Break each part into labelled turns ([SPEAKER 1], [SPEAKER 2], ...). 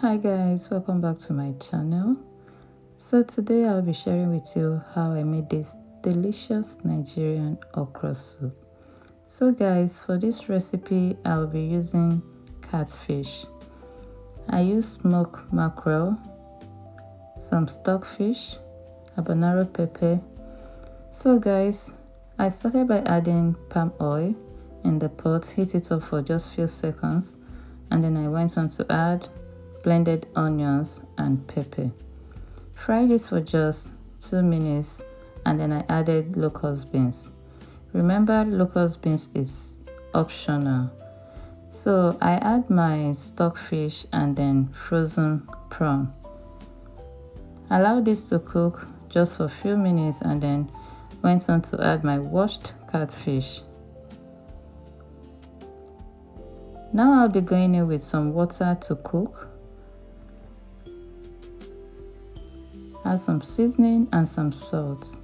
[SPEAKER 1] Hi guys, welcome back to my channel. So today I'll be sharing with you how I made this delicious Nigerian okra soup. So guys, for this recipe I'll be using catfish. I use smoked mackerel, some stockfish, habanero pepper. So guys, I started by adding palm oil in the pot, heat it up for just few seconds, and then I went on to add blended onions and pepper. Fry this for just 2 minutes, and then I added locust beans. Remember, locust beans is optional. So I add my stockfish and then frozen prawn. Allow this to cook just for a few minutes, and then went on to add my washed catfish. Now I'll be going in with some water to cook. Add some seasoning and some salt.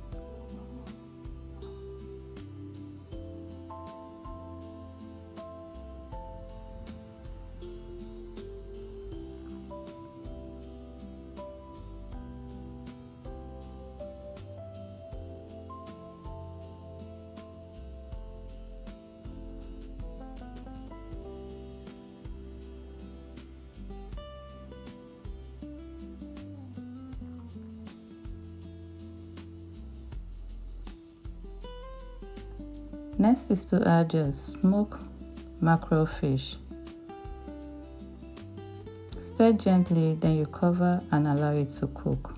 [SPEAKER 1] Next is to add your smoked mackerel fish. Stir gently, then you cover and allow it to cook.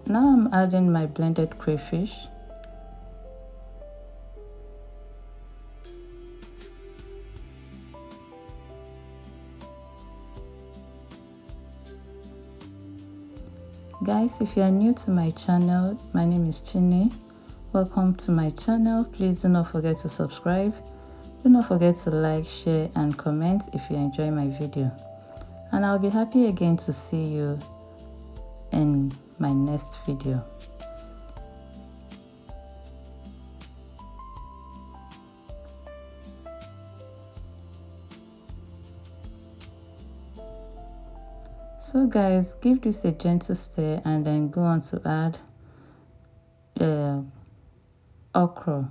[SPEAKER 1] Now I'm adding my blended crayfish. Guys, if you are new to my channel, my name is Chini. Welcome to my channel. Please do not forget to subscribe. Do not forget to like, share and comment if you enjoy my video. And I'll be happy again to see you in my next video. So guys, give this a gentle stir and then go on to add okra.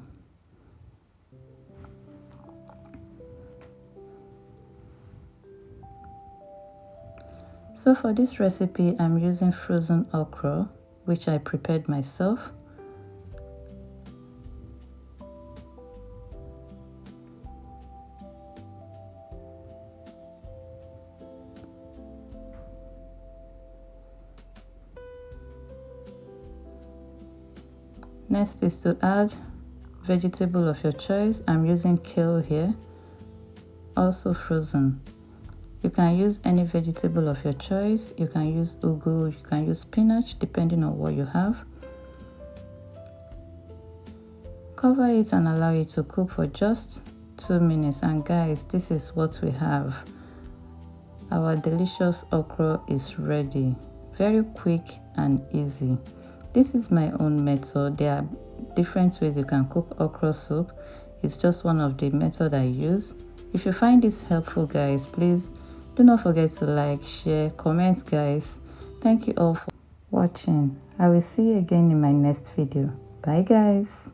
[SPEAKER 1] So for this recipe, I'm using frozen okra, which I prepared myself. Next is to add vegetable of your choice. I'm using kale here, also frozen. You can use any vegetable of your choice. You can use ugu, you can use spinach, depending on what you have. Cover it and allow it to cook for just 2 minutes. And guys, this is what we have. Our delicious okra is ready. Very quick and easy. This is my own method. There are different ways you can cook okra soup. It's just one of the methods I use. If you find this helpful, guys, please do not forget to like, share, comment, guys. Thank you all for watching. I will see you again in my next video. Bye, guys.